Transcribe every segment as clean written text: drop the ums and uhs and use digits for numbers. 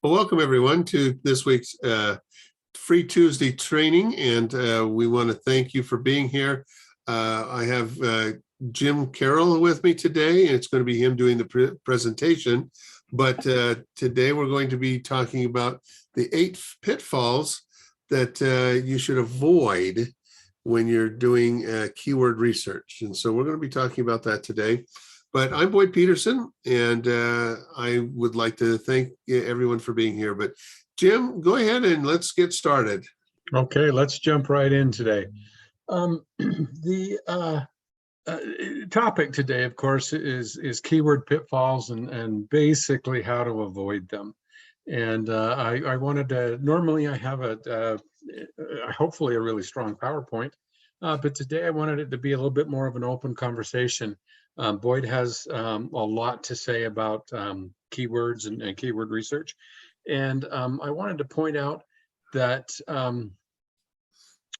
Well, welcome everyone to this week's Free Tuesday training, and we want to thank you for being here. I have Jim Carroll with me today, and it's going to be him doing the presentation. But today we're going to be talking about the 8 pitfalls that you should avoid when you're doing keyword research. And so we're going to be talking about that today. But I'm Boyd Peterson, and I would like to thank everyone for being here. But Jim, go ahead and let's get started. Okay, let's jump right in today. The topic today, of course, is keyword pitfalls and basically how to avoid them. And I wanted to, normally I have hopefully a really strong PowerPoint, but today I wanted it to be a little bit more of an open conversation. Boyd has a lot to say about keywords and keyword research. And I wanted to point out that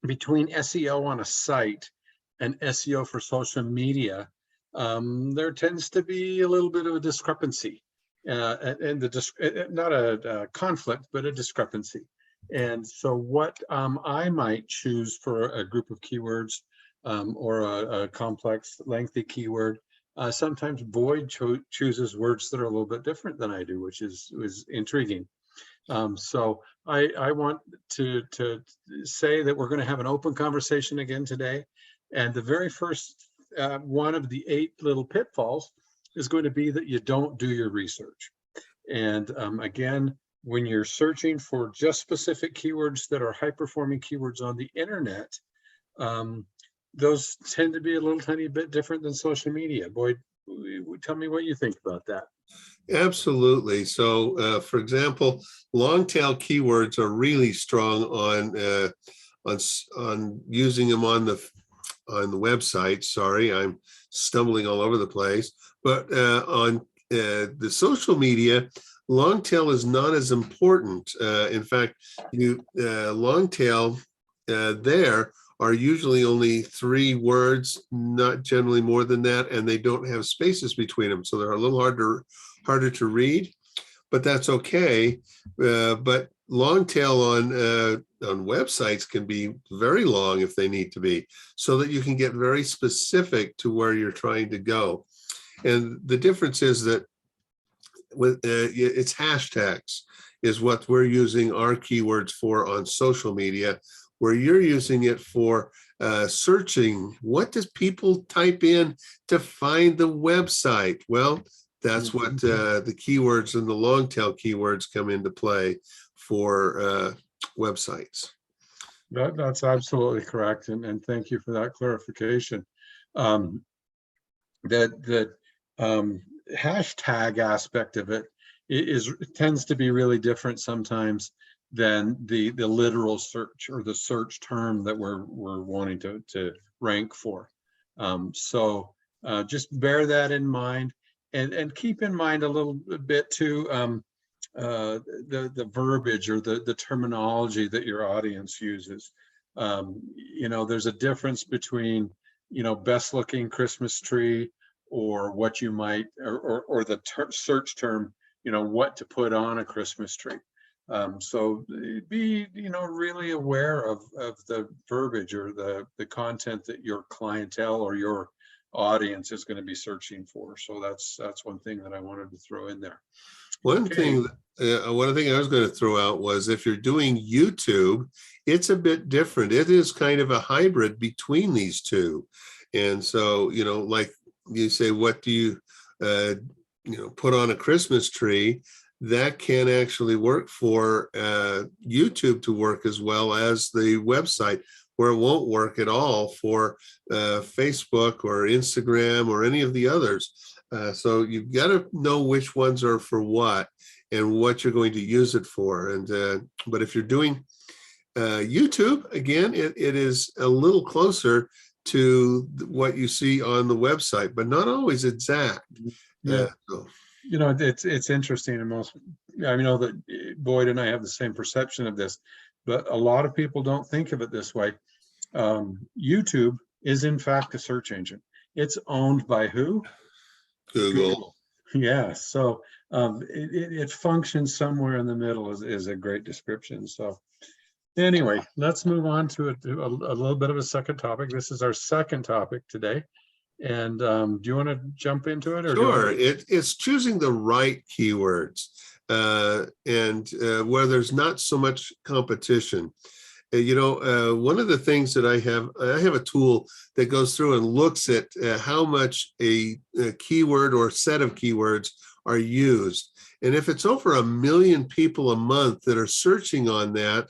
between SEO on a site and SEO for social media, there tends to be a little bit of a discrepancy, not a conflict, but a discrepancy. And so what I might choose for a group of keywords or a complex, lengthy keyword, sometimes Boyd chooses words that are a little bit different than I do, which is intriguing. So I want to say that we're going to have an open conversation again today. And the very first one of the 8 little pitfalls is going to be that you don't do your research. And again, when you're searching for just specific keywords that are high-performing keywords on the internet, those tend to be a little tiny bit different than social media. Boyd, tell me what you think about that. Absolutely. So, for example, long tail keywords are really strong on using them on the website. Sorry, I'm stumbling all over the place. But on the social media, long tail is not as important. In fact, long tail there are usually only 3 words, not generally more than that, and they don't have spaces between them, so they're a little harder to read, but that's okay. But long tail on websites can be very long if they need to be, so that you can get very specific to where you're trying to go. And the difference is that with it's hashtags is what we're using our keywords for on social media, where you're using it for searching. What does people type in to find the website? Well, that's what the keywords and the long tail keywords come into play for websites. That's absolutely correct, and thank you for that clarification. That hashtag aspect of it tends to be really different sometimes than the literal search or the search term that we're wanting to rank for. So just bear that in mind, and keep in mind a little bit too the verbiage or the terminology that your audience uses. There's a difference between best looking Christmas tree or what you might or the search term, what to put on a Christmas tree. So be really aware of the verbiage or the content that your clientele or your audience is going to be searching for. So that's one thing that I wanted to throw in there. One thing I was going to throw out was, if you're doing YouTube, it's a bit different. It is kind of a hybrid between these two. And so, like you say, what do you put on a Christmas tree? That can actually work for YouTube to work as well as the website, where it won't work at all for Facebook or Instagram or any of the others. So you've got to know which ones are for what and what you're going to use it for. And but if you're doing YouTube, again, it is a little closer to what you see on the website, but not always exact. Yeah. It's interesting, and I know that Boyd and I have the same perception of this, but a lot of people don't think of it this way. YouTube is in fact a search engine. It's owned by who? Google. Yeah. So It functions somewhere in the middle is a great description. So anyway, let's move on to a little bit of a second topic. This is our second topic today. And do you want to jump into it? Or Sure. It's choosing the right keywords and where there's not so much competition. One of the things that I have a tool that goes through and looks at how much a keyword or set of keywords are used. And if it's over 1 million people a month that are searching on that,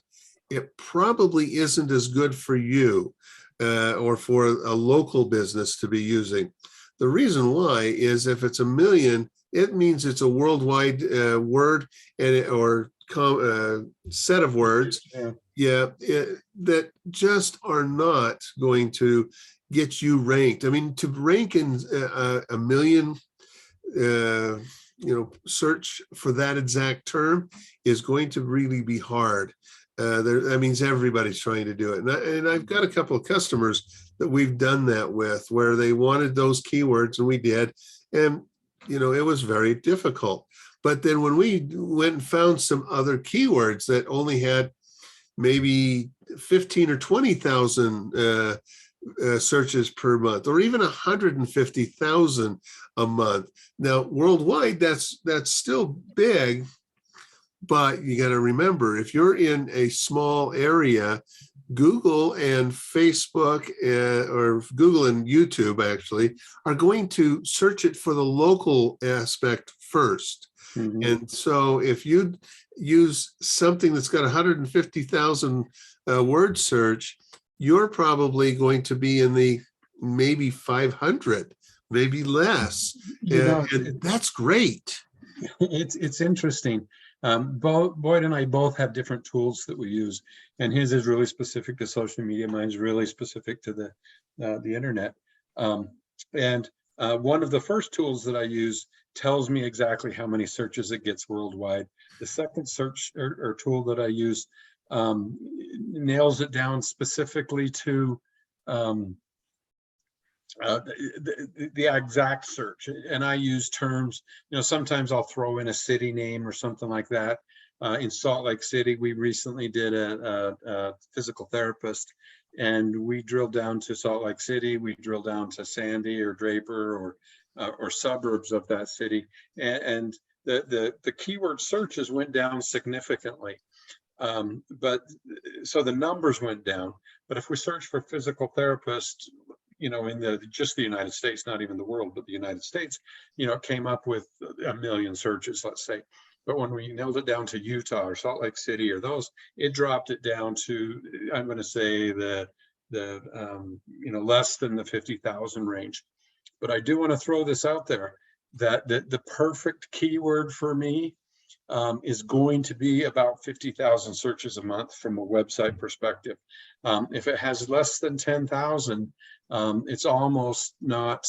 it probably isn't as good for you or for a local business to be using. The reason why is if it's 1 million, it means it's a worldwide word or set of words. That just are not going to get you ranked. I mean, to rank in 1 million, search for that exact term is going to really be hard. That means everybody's trying to do it. And I've got a couple of customers that we've done that with where they wanted those keywords and we did. And, it was very difficult. But then when we went and found some other keywords that only had maybe 15 or 20,000 searches per month, or even 150,000 a month. Now, worldwide, that's still big, but you got to remember, if you're in a small area, Google and Facebook or Google and YouTube actually are going to search it for the local aspect first. Mm-hmm. And so if you use something that's got 150,000 word search, you're probably going to be in the maybe 500, maybe less. And that's great. It's interesting. Boyd and I both have different tools that we use, and his is really specific to social media. Mine's really specific to the internet. And one of the first tools that I use tells me exactly how many searches it gets worldwide. The second search or tool that I use nails it down specifically to the exact search. And I use terms, sometimes I'll throw in a city name or something like that. In Salt Lake City, we recently did a physical therapist, and we drilled down to Salt Lake City. We drilled down to Sandy or Draper or suburbs of that city. And the keyword searches went down significantly. But so the numbers went down. But if we search for physical therapist, in just the United States, not even the world, but the United States, it came up with 1 million searches, let's say. But when we nailed it down to Utah or Salt Lake City or those, it dropped it down to, I'm going to say the less than the 50,000 range. But I do want to throw this out there that the perfect keyword for me is going to be about 50,000 searches a month from a website perspective. If it has less than 10,000, it's almost not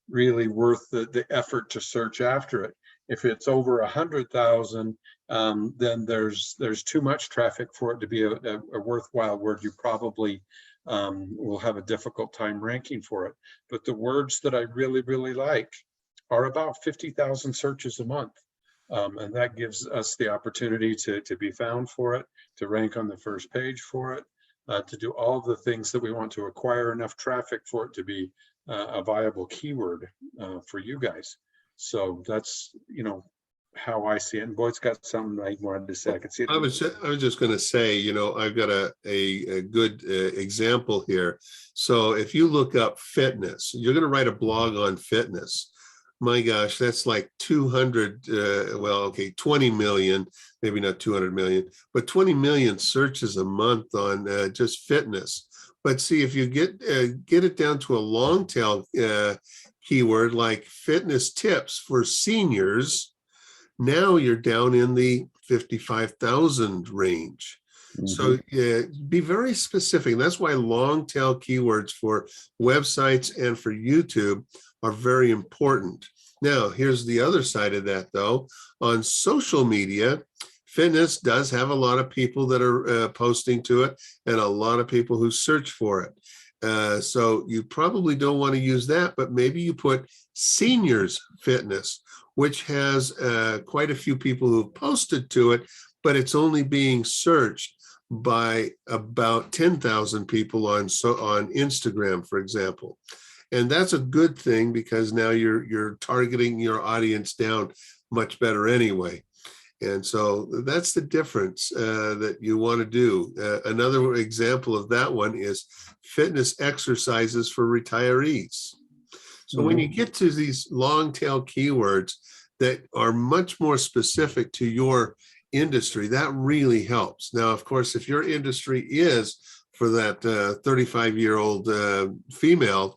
really worth the effort to search after it. If it's over 100,000, then there's too much traffic for it to be a worthwhile word. You probably will have a difficult time ranking for it. But the words that I really, really like are about 50,000 searches a month. And that gives us the opportunity to be found for it, to rank on the first page for it, to do all the things that we want to acquire enough traffic for it to be a viable keyword for you guys. So that's, how I see it. And Boyd's got something I wanted to say. I could see it. I was just going to say, I've got a good example here. So if you look up fitness, you're going to write a blog on fitness. My gosh, that's like 20 million, maybe not 200 million, but 20 million searches a month on just fitness. But see, if you get it down to a long tail keyword like fitness tips for seniors, now you're down in the 55,000 range. Mm-hmm. So be very specific. That's why long tail keywords for websites and for YouTube are very important. Now, here's the other side of that, though. On social media, fitness does have a lot of people that are posting to it and a lot of people who search for it. So you probably don't want to use that, but maybe you put seniors fitness. which has quite a few people who've posted to it, but it's only being searched by about 10,000 people on Instagram, for example. And that's a good thing because now you're targeting your audience down much better anyway. And so that's the difference that you want to do. Another example of that one is fitness exercises for retirees. So when you get to these long tail keywords that are much more specific to your industry, that really helps. Now, of course, if your industry is for that 35-year-old female,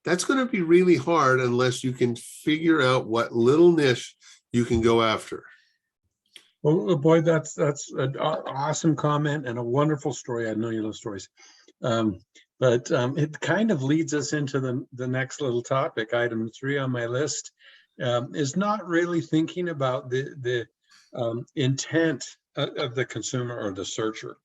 that's going to be really hard unless you can figure out what little niche you can go after. Well, Boyd, that's an awesome comment and a wonderful story. I know you love stories. But it kind of leads us into the next little topic. Item 3 on my list is not really thinking about the intent of the consumer or the searcher.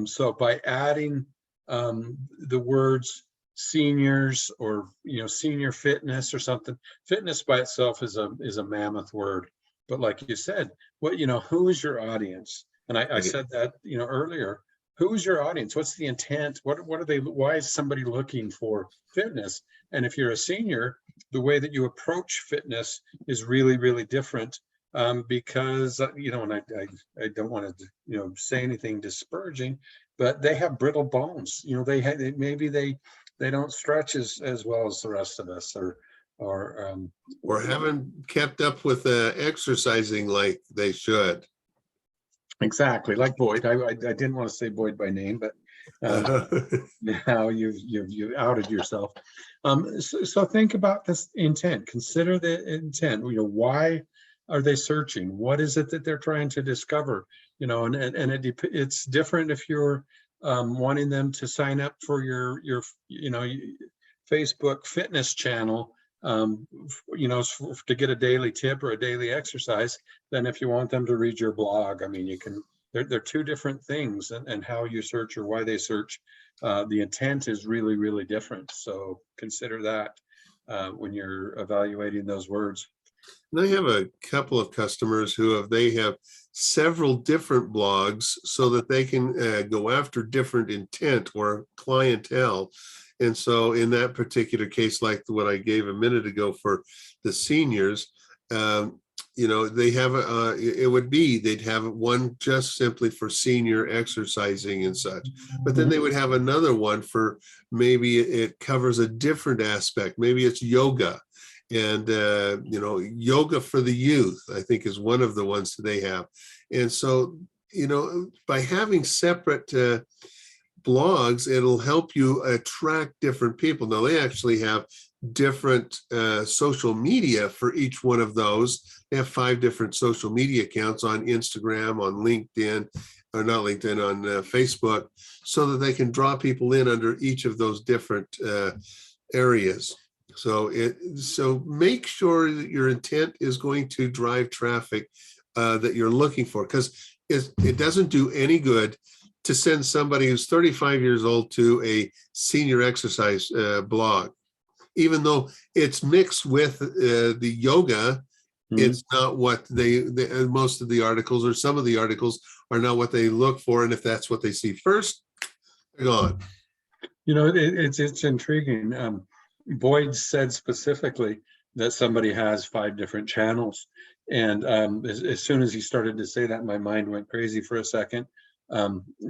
So by adding the words seniors or senior fitness or something, fitness by itself is a mammoth word. But like you said, who is your audience? And I said that earlier. Who's your audience? What's the intent? What are they? Why is somebody looking for fitness? And if you're a senior, the way that you approach fitness is really, really different because and I don't want to say anything disparaging, but they have brittle bones. They don't stretch as well as the rest of us, or haven't kept up with exercising like they should. Exactly, like Boyd. I didn't want to say Boyd by name, but now you've outed yourself. So think about this intent. Consider the intent. Why are they searching? What is it that they're trying to discover? It's different if you're wanting them to sign up for your Facebook fitness channel. To get a daily tip or a daily exercise, than if you want them to read your blog. I mean, they're two different things, and how you search or why they search, the intent is really, really different. So consider that when you're evaluating those words. And I have a couple of customers they have several different blogs so that they can go after different intent or clientele. And so in that particular case, like what I gave a minute ago for the seniors, they have they'd have one just simply for senior exercising and such, but then they would have another one for maybe it covers a different aspect. Maybe it's yoga, and yoga for the youth, I think, is one of the ones that they have. And so by having separate blogs, it'll help you attract different people. Now they actually have different social media for each one of those. They have 5 different social media accounts on Instagram, on LinkedIn, or not LinkedIn, on Facebook, so that they can draw people in under each of those different areas. So make sure that your intent is going to drive traffic that you're looking for, because it doesn't do any good to send somebody who's 35 years old to a senior exercise blog. Even though it's mixed with the yoga, it's not what most of the articles or some of the articles are not what they look for. And if that's what they see first, they're gone. It's intriguing. Boyd said specifically that somebody has 5 different channels. And as soon as he started to say that, my mind went crazy for a second.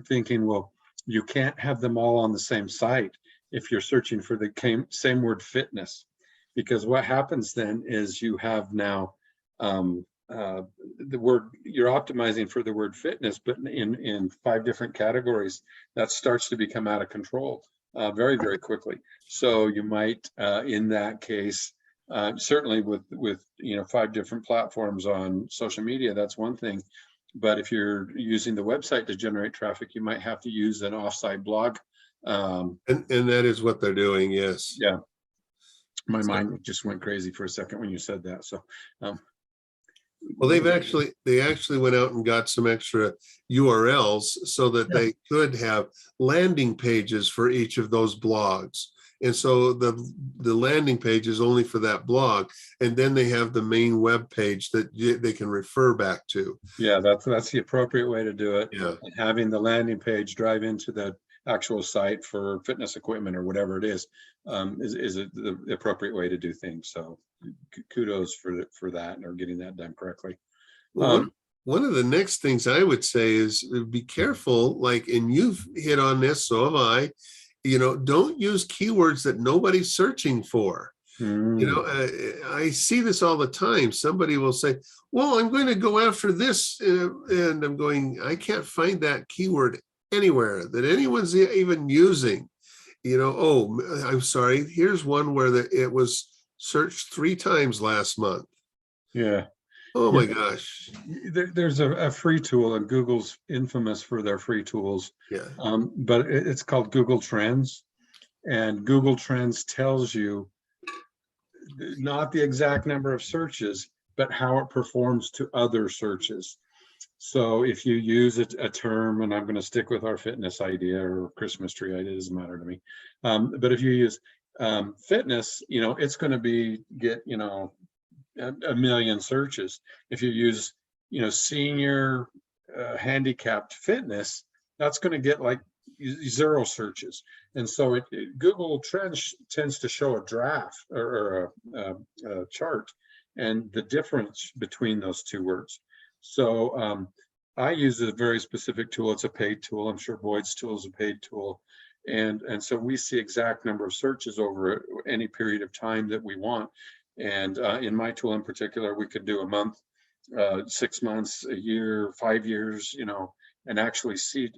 Thinking, well, you can't have them all on the same site if you're searching for the same word fitness, because what happens then is you have now the word, you're optimizing for the word fitness, but in 5 different categories. That starts to become out of control very, very quickly. So you might in that case, certainly with 5 different platforms on social media, that's one thing. But if you're using the website to generate traffic, you might have to use an offsite blog. And that is what they're doing, yes. Yeah. My mind just went crazy for a second when you said that. So, well, they actually went out and got some extra URLs so that they could have landing pages for each of those blogs. And so the landing page is only for that blog. And then they have the main web page that they can refer back to. Yeah, that's the appropriate way to do it. Yeah. And having the landing page drive into the actual site for fitness equipment or whatever it is the appropriate way to do things. So kudos for that or getting that done correctly. Well, one of the next things I would say is be careful, like, and you've hit on this, so have I, don't use keywords that nobody's searching for. I see this all the time. Somebody will say, well, I'm going to go after this. And I'm going, I can't find that keyword anywhere that anyone's even using. Oh, I'm sorry. Here's one where it was searched 3 times last month. Yeah. Oh my gosh. There's a free tool, and Google's infamous for their free tools. Yeah. But it's called Google Trends, and Google Trends tells you not the exact number of searches, but how it performs to other searches. So if you use a term, and I'm going to stick with our fitness idea or Christmas tree idea, it doesn't matter to me. But if you use fitness, it's going to get a million searches. If you use, senior handicapped fitness, that's going to get like 0 searches. And so Google Trends tends to show a draft or a chart and the difference between those 2 words. So I use a very specific tool. It's a paid tool. I'm sure Boyd's tool is a paid tool. And so we see exact number of searches over any period of time that we want. And in my tool in particular, we could do a month, 6 months, a year, 5 years, and actually see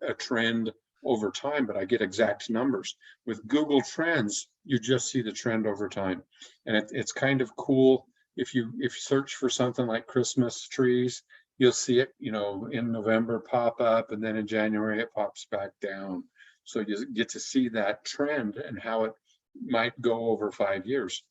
a trend over time, but I get exact numbers. With Google Trends, you just see the trend over time. And it's kind of cool. If you search for something like Christmas trees, you'll see it, in November pop up, and then in January it pops back down. So you get to see that trend and how it might go over 5 years.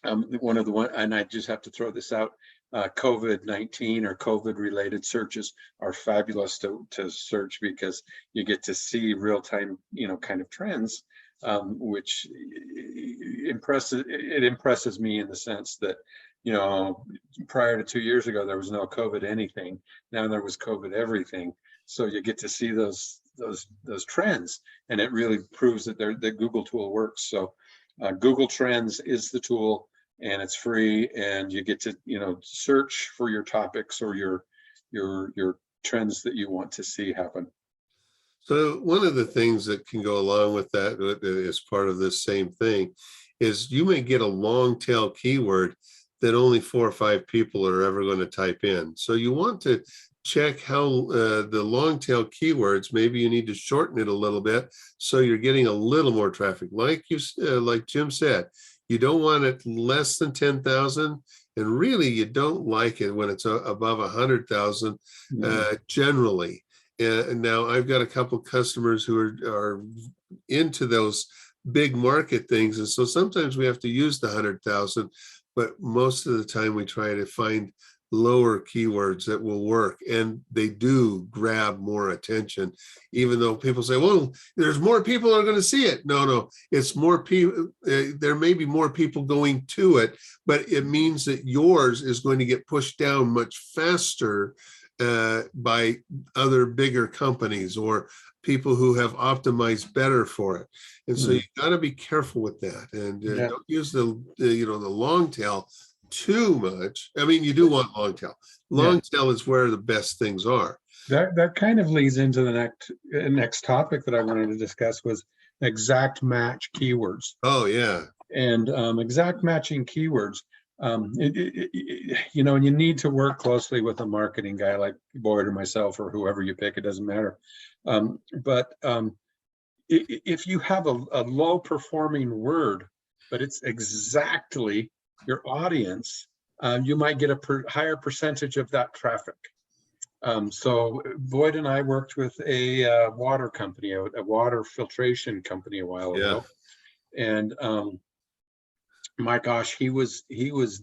And I just have to throw this out, COVID-19 or COVID-related searches are fabulous to search because you get to see real-time, kind of trends, which impresses me in the sense that, prior to 2 years ago, there was no COVID anything. Now there was COVID everything. So you get to see those trends, and it really proves that the Google tool works. So Google Trends is the tool, and it's free, and you get to search for your topics or your trends that you want to see happen. So one of the things that can go along with that as part of this same thing is you may get a long tail keyword that only 4 or 5 people are ever going to type in. So you want to check how the long tail keywords, maybe you need to shorten it a little bit so you're getting a little more traffic. Like Jim said, you don't want it less than 10,000, and really you don't like it when it's above 100,000 generally. And now I've got a couple customers who are into those big market things, and so sometimes we have to use the 100,000, but most of the time we try to find lower keywords that will work, and they do grab more attention, even though people say, well, there's more people are going to see it. No, it's more people. There may be more people going to it, but it means that yours is going to get pushed down much faster by other bigger companies or people who have optimized better for it. And so you got to be careful with that, and don't use the long tail too much. I mean, you do want long tail. Long tail is where the best things are. That kind of leads into the next topic that I wanted to discuss was exact match keywords. Oh yeah. And exact matching keywords, and you need to work closely with a marketing guy like Boyd or myself or whoever you pick, it doesn't matter. But if you have a low performing word, but it's exactly your audience, you might get a higher percentage of that traffic. So Boyd and I worked with a water company, a water filtration company a while ago, and my gosh, he was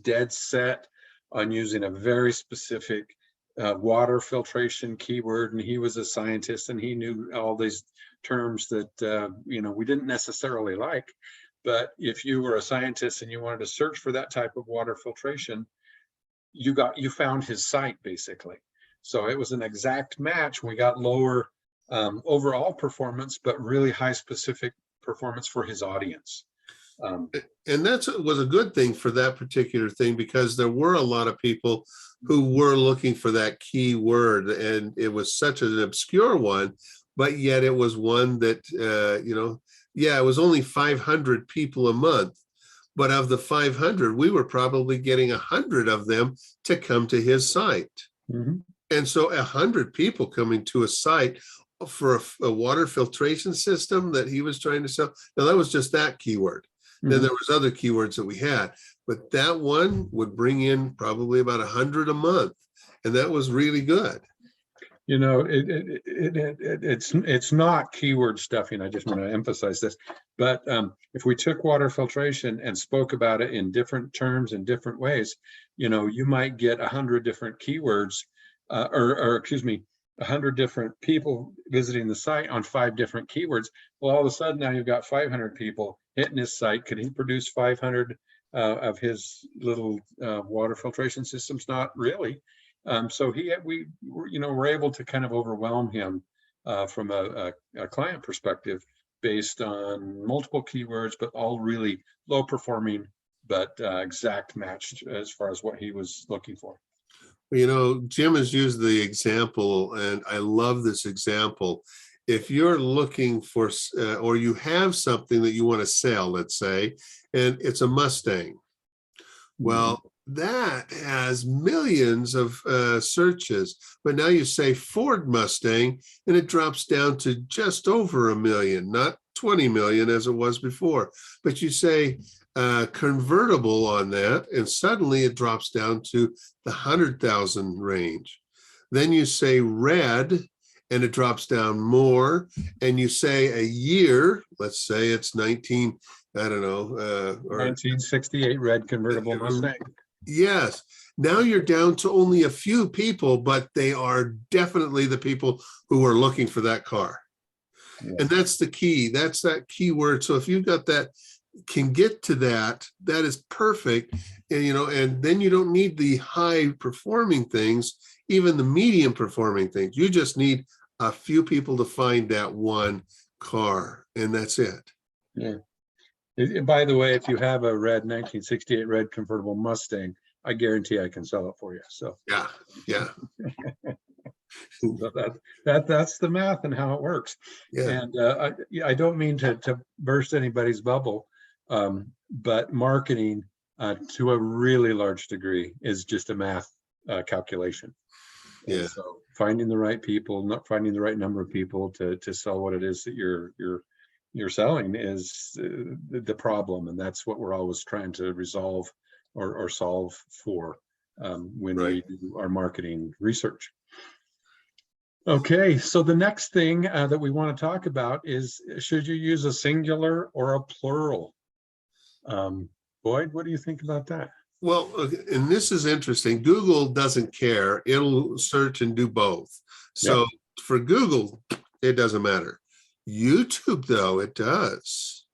dead set on using a very specific water filtration keyword, and he was a scientist, and he knew all these terms that, we didn't necessarily like. But if you were a scientist and you wanted to search for that type of water filtration, you found his site basically. So it was an exact match. We got lower overall performance, but really high specific performance for his audience. And that was a good thing for that particular thing, because there were a lot of people who were looking for that key word, and it was such an obscure one, but yet it was one that, it was only 500 people a month, but of the 500, we were probably getting 100 of them to come to his site. Mm-hmm. And so 100 people coming to a site for a water filtration system that he was trying to sell. Now that was just that keyword. Mm-hmm. Then there was other keywords that we had, but that one would bring in probably about 100 a month. And that was really good. It's not keyword stuffing. I just want to emphasize this. But if we took water filtration and spoke about it in different terms in different ways, you might get 100 different keywords, or excuse me, 100 different people visiting the site on 5 different keywords. Well, all of a sudden now you've got 500 people hitting his site. Could he produce 500 of his little water filtration systems? Not really. So we were able to kind of overwhelm him from a client perspective based on multiple keywords, but all really low performing, but exact matched as far as what he was looking for. Jim has used the example, and I love this example. If you're looking for, or you have something that you want to sell, let's say, and it's a Mustang. Well, that has millions of searches, but now you say Ford Mustang and it drops down to just over 1 million, not 20 million as it was before. But you say convertible on that, and suddenly it drops down to the 100,000 range. Then you say red, and it drops down more. And you say a year, let's say it's 1968 red convertible Mustang. Yes. Now you're down to only a few people, but they are definitely the people who are looking for that car. Yeah. And that's the key. That's that keyword. So if you've got that, can get to that, that is perfect. And, and then you don't need the high performing things, even the medium performing things. You just need a few people to find that one car, and that's it. Yeah. By the way, if you have a red 1968 red convertible Mustang, I guarantee I can sell it for you. So yeah. So that's the math and how it works. Yeah. And I don't mean to burst anybody's bubble, but marketing to a really large degree is just a math calculation. Yeah. And so finding the right people, not finding the right number of people to sell what it is that you're selling is the problem, and that's what we're always trying to resolve or solve for when we do our marketing research. Okay, so the next thing that we want to talk about is, should you use a singular or a plural? Boyd, what do you think about that? Well, and this is interesting. Google doesn't care. It'll search and do both. So yep. For Google, it doesn't matter. YouTube, though, it does.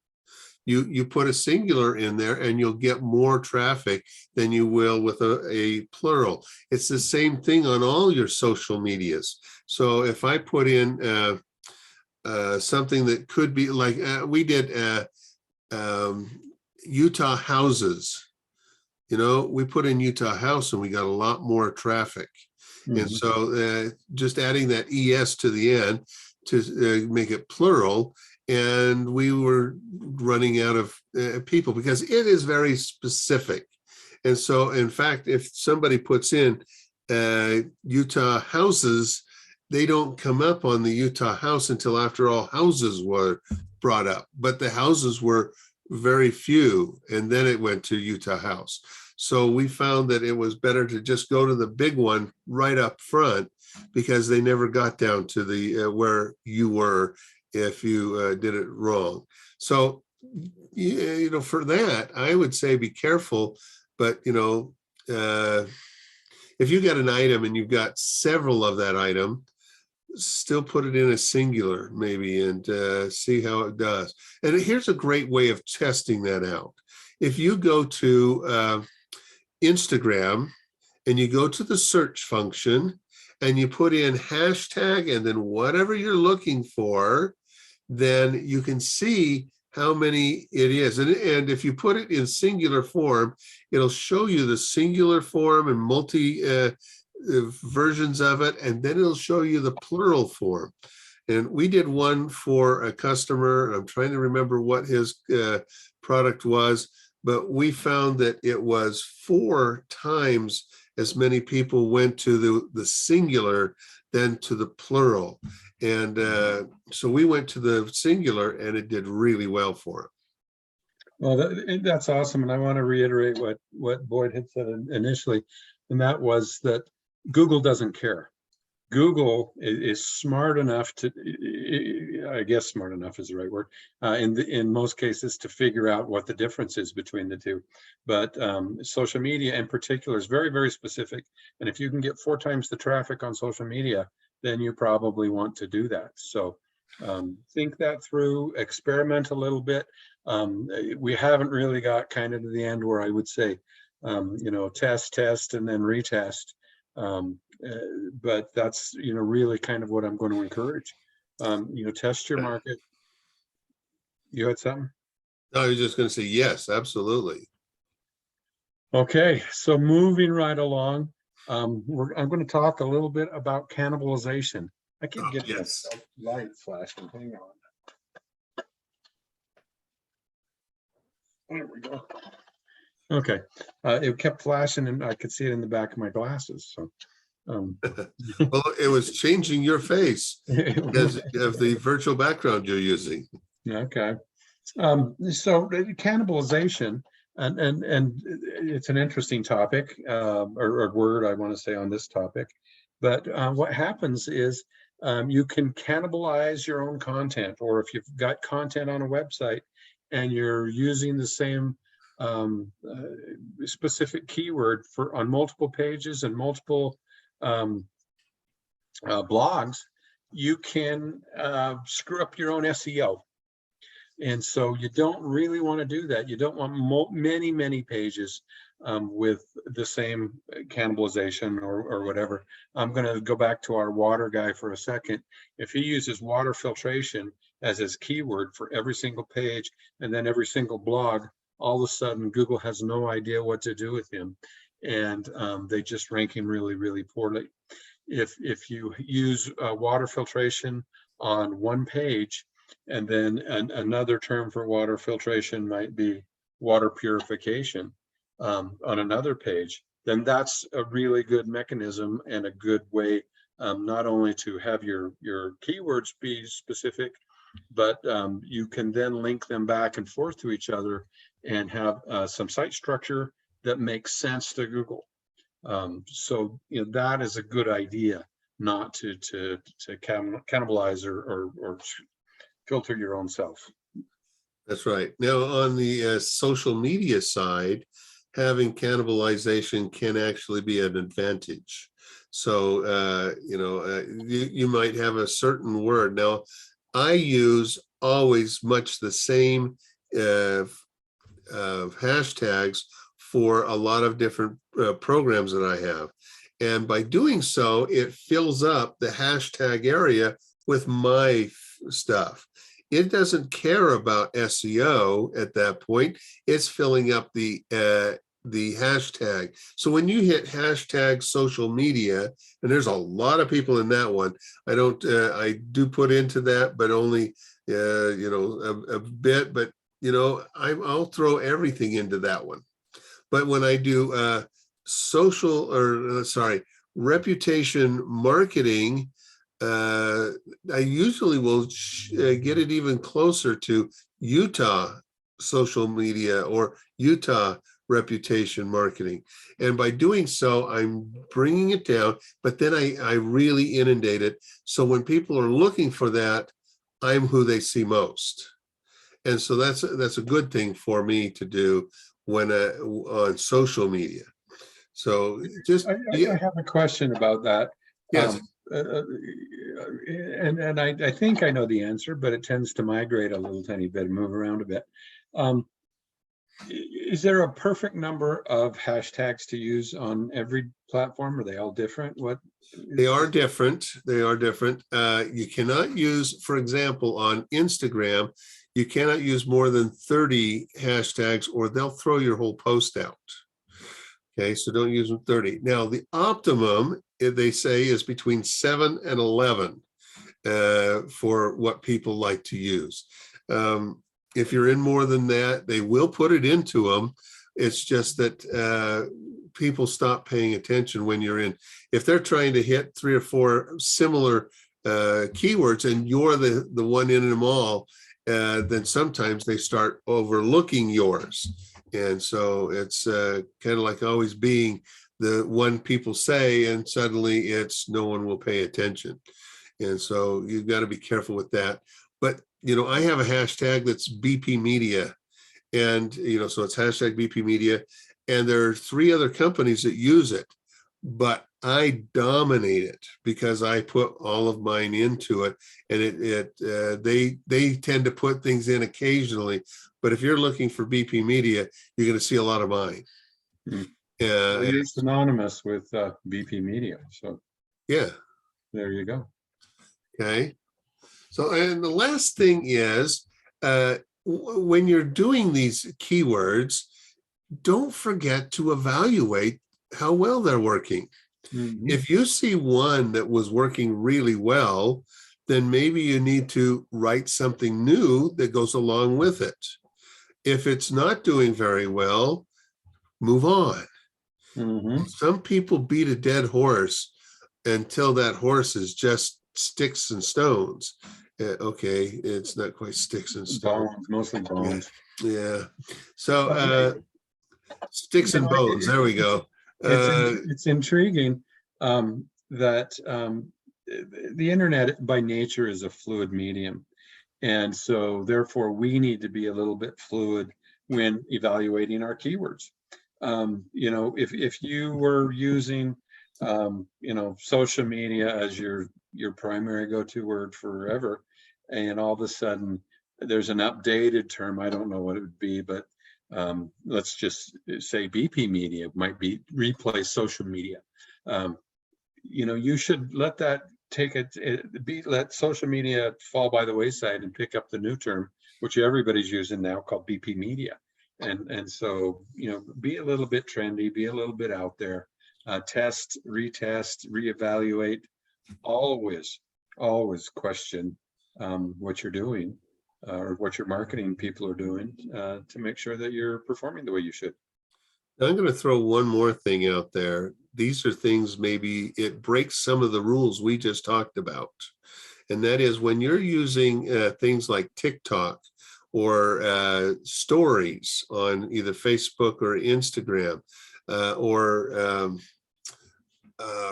You put a singular in there and you'll get more traffic than you will with a plural. It's the same thing on all your social medias. So if I put in something that could be like, we did Utah houses, we put in Utah house and we got a lot more traffic. Mm-hmm. And so just adding that ES to the end to make it plural, and we were running out of people because it is very specific. And so, in fact, if somebody puts in Utah houses, they don't come up on the Utah house until after all houses were brought up. But the houses were very few, and then it went to Utah house. So we found that it was better to just go to the big one right up front, because they never got down to the where you were if you did it wrong. So, for that, I would say be careful. But, if you got an item and you've got several of that item, still put it in a singular maybe and see how it does. And here's a great way of testing that out. If you go to Instagram and you go to the search function and you put in hashtag and then whatever you're looking for, then you can see how many it is. And if you put it in singular form, it'll show you the singular form and multi versions of it, and then it'll show you the plural form. And we did one for a customer. I'm trying to remember what his product was, but we found that it was 4 times as many people went to the singular than to the plural. And so we went to the singular and it did really well for him. Well, that's awesome. And I want to reiterate what Boyd had said initially, and that was that Google doesn't care. Google is smart enough to, I guess smart enough is the right word, in most cases to figure out what the difference is between the two. But social media in particular is very, very specific. And if you can get 4 times the traffic on social media, then you probably want to do that. So think that through, experiment a little bit. We haven't really got kind of to the end where I would say, test, and then retest. But that's, really kind of what I'm going to encourage. Test your market. You had something? I was just going to say, yes, absolutely. Okay, so moving right along, I'm going to talk a little bit about cannibalization. I keep getting yes. light flashing. Hang on. There we go. Okay, it kept flashing and I could see it in the back of my glasses. So, well, it was changing your face because of the virtual background you're using. Okay, so cannibalization, and it's an interesting topic, or word I want to say on this topic. But what happens is you can cannibalize your own content, or if you've got content on a website and you're using the same specific keyword on multiple pages and multiple blogs, you can screw up your own SEO. And so you don't really want to do that. You don't want many pages with the same cannibalization or whatever. I'm going to go back to our water guy for a second. If he uses water filtration as his keyword for every single page and then every single blog, all of a sudden Google has no idea what to do with him, and they just rank him really poorly. If you use water filtration on one page, and then another term for water filtration might be water purification on another page, then that's a really good mechanism and a good way not only to have your keywords be specific, but you can then link them back and forth to each other and have some site structure that makes sense to Google. So that is a good idea, not to cannibalize or filter your own self. That's right. Now on the social media side, having cannibalization can actually be an advantage. So you might have a certain word. Now I use always much the same hashtags for a lot of different programs that I have. And by doing so, it fills up the hashtag area with my stuff. It doesn't care about SEO at that point. It's filling up the hashtag. So when you hit hashtag social media, and there's a lot of people in that one, I do put into that, but only a bit, but I'll throw everything into that one. But when I do reputation marketing, I usually will get it even closer to Utah social media or Utah reputation marketing. And by doing so, I'm bringing it down, but then I really inundate it. So when people are looking for that, I'm who they see most. And so that's a good thing for me to do when on social media. So just I have a question about that. Yes. and I think I know the answer, but it tends to migrate a little tiny bit and move around a bit. Is there a perfect number of hashtags to use on every platform? Are they all different? What? They are different. They are different. You cannot use, for example, on Instagram, you cannot use more than 30 hashtags or they'll throw your whole post out. Okay, so don't use them 30. Now, the optimum, they say, is between 7 and 11 for what people like to use. If you're in more than that, they will put it into them. It's just that people stop paying attention when you're in. If they're trying to hit 3 or 4 similar keywords and you're the one in them all, then sometimes they start overlooking yours. And so it's kind of like always being the one people say, and suddenly it's no one will pay attention. And so you've got to be careful with that. But, you know, I have a hashtag that's BP Media. And, you know, so it's hashtag BP Media. And there are 3 other companies that use it. But I dominate it because I put all of mine into it. And they tend to put things in occasionally. But if you're looking for BP Media, you're going to see a lot of mine. Well, you're synonymous with BP Media. So yeah, there you go. Okay. So, and the last thing is, when you're doing these keywords, don't forget to evaluate how well they're working. Mm-hmm. If you see one that was working really well, then maybe you need to write something new that goes along with it. If it's not doing very well, move on. Mm-hmm. Some people beat a dead horse until that horse is just sticks and stones. Okay, it's not quite sticks and stones. Bones, mostly bones. Yeah. So sticks and bones. There we go. It's intriguing that the internet by nature is a fluid medium. And so therefore we need to be a little bit fluid when evaluating our keywords. You know, if you were using, you know, social media as your primary go-to word forever, and all of a sudden there's an updated term, I don't know what it would be, but let's just say BP media might be replace social media. You know, you should let that let social media fall by the wayside and pick up the new term, which everybody's using now, called BP media. And so, you know, be a little bit trendy, be a little bit out there, test, retest, reevaluate, always question what you're doing or what your marketing people are doing to make sure that you're performing the way you should. I'm going to throw one more thing out there. These are things, maybe it breaks some of the rules we just talked about. And that is when you're using things like TikTok or stories on either Facebook or Instagram or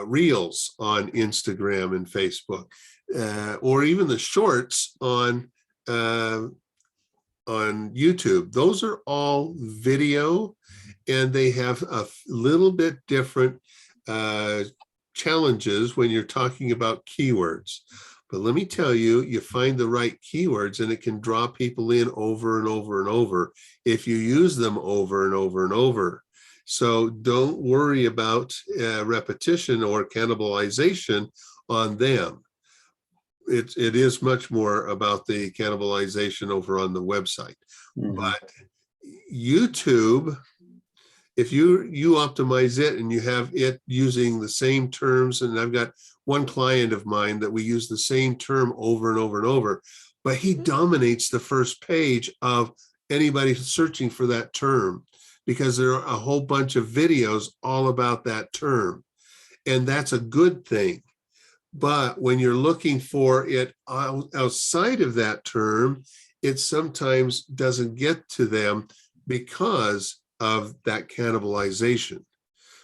reels on Instagram and Facebook, or even the shorts on YouTube. Those are all video, and they have a little bit different challenges when you're talking about keywords. But let me tell you, you find the right keywords and it can draw people in over and over and over if you use them over and over and over. So don't worry about repetition or cannibalization on them. It is much more about the cannibalization over on the website. Mm-hmm. But YouTube, if you optimize it and you have it using the same terms, and I've got one client of mine that we use the same term over and over and over, but he dominates the first page of anybody searching for that term because there are a whole bunch of videos all about that term. And that's a good thing. But when you're looking for it outside of that term, it sometimes doesn't get to them because of that cannibalization.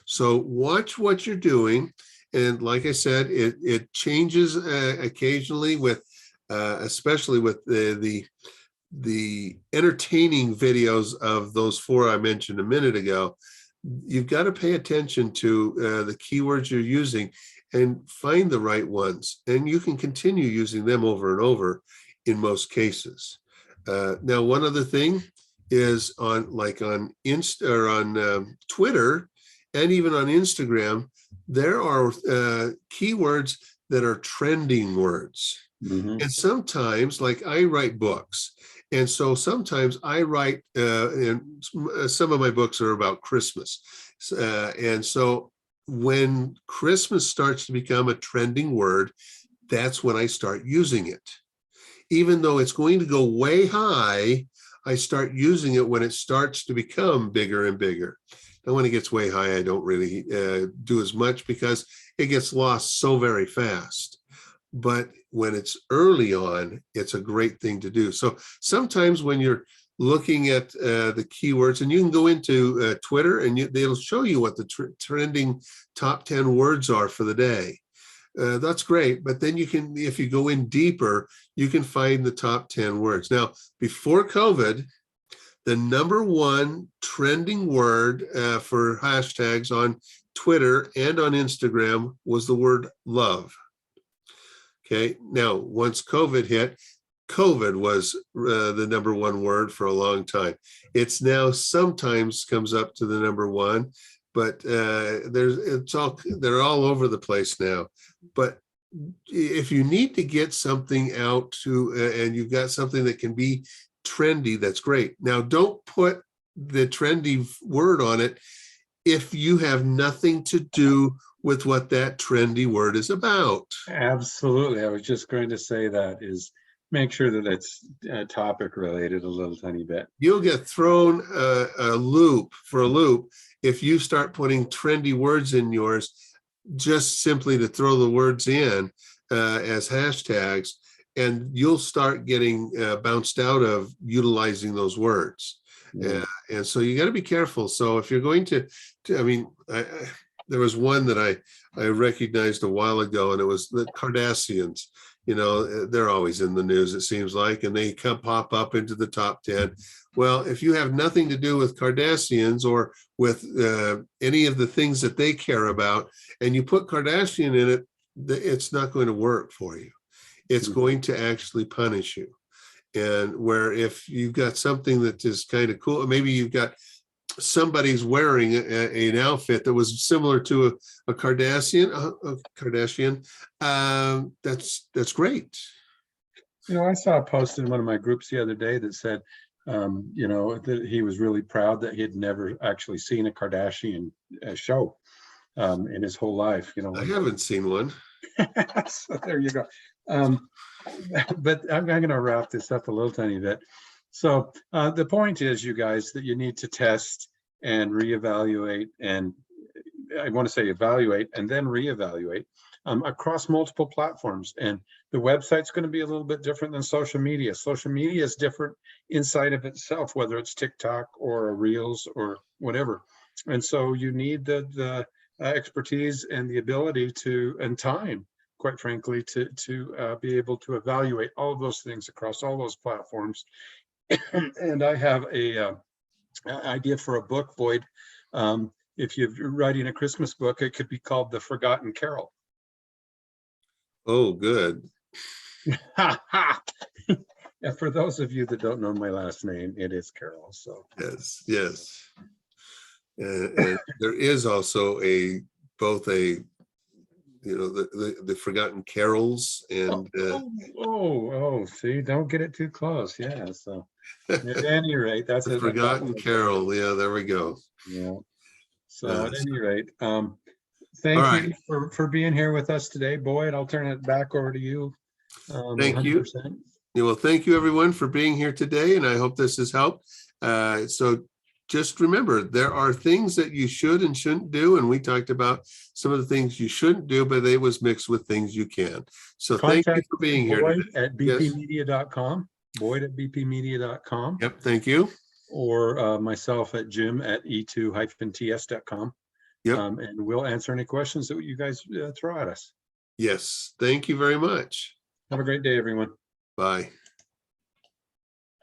So watch what you're doing. And like I said, it changes occasionally with, especially with the entertaining videos of those 4 I mentioned a minute ago. You've got to pay attention to the keywords you're using and find the right ones. And you can continue using them over and over in most cases. Now, one other thing is on Insta or on Twitter and even on Instagram, there are keywords that are trending words. Mhm. And sometimes, like I write books, and so sometimes I write, and some of my books are about Christmas. And so when Christmas starts to become a trending word, that's when I start using it. Even though it's going to go way high, I start using it when it starts to become bigger and bigger. And when it gets way high, I don't really do as much because it gets lost so very fast. But when it's early on, it's a great thing to do. So sometimes when you're looking at the keywords, and you can go into Twitter and they'll show you what the trending top 10 words are for the day. That's great. But then you can, if you go in deeper, you can find the top 10 words. Now, before COVID, the #1 trending word for hashtags on Twitter and on Instagram was the word love. Okay, now once COVID hit, COVID was the #1 word for a long time. It's now sometimes comes up to the #1, but they're all over the place now. But if you need to get something out to, and you've got something that can be trendy, that's great. Now, don't put the trendy word on it if you have nothing to do with what that trendy word is about. Absolutely. I was just going to say that is make sure that it's topic related a little tiny bit. You'll get thrown a loop if you start putting trendy words in yours just simply to throw the words in as hashtags, and you'll start getting bounced out of utilizing those words. And so you got to be careful. So if you're going to I mean, there was one that I recognized a while ago, and it was the Kardashians. You know, they're always in the news, it seems like, and they pop up into the top 10. Well, if you have nothing to do with Kardashians or with any of the things that they care about, and you put Kardashian in it, it's not going to work for you. It's going to actually punish you. And where if you've got something that is kind of cool, maybe you've got somebody's wearing an outfit that was similar to a Kardashian, that's great. You know, I saw a post in one of my groups the other day that said, you know, that he was really proud that he had never actually seen a Kardashian show in his whole life. You know, I haven't seen one. so there you go. But I'm going to wrap this up a little tiny bit. So the point is, you guys, that you need to test and reevaluate, and I want to say evaluate and then reevaluate across multiple platforms. And the website's going to be a little bit different than social media. Social media is different inside of itself, whether it's TikTok or Reels or whatever. And so you need the expertise and the ability to, and time, quite frankly, to be able to evaluate all of those things across all those platforms. And I have a idea for a book, Boyd. If you're writing a Christmas book, it could be called The Forgotten Carol. Oh, good. Yeah, for those of you that don't know my last name, it is Carol. So yes. And there is also both a the Forgotten Carols and see, don't get it too close. Yeah, so at any rate, that's the Forgotten Carol. Yeah, there we go. Yeah. So at any rate, all thank right. you for being here with us today, Boyd. I'll turn it back over to you. Thank 100%. you. Yeah, well, thank you everyone for being here today, and I hope this has helped. So just remember, there are things that you should and shouldn't do, and we talked about some of the things you shouldn't do, but they was mixed with things you can. So thank you for being here Boyd today. at bpmedia.com. Boyd at bpmedia.com. Yep, thank you. Or myself at Jim at e2-ts.com. Yep. And we'll answer any questions that you guys throw at us. Yes, thank you very much. Have a great day, everyone. Bye.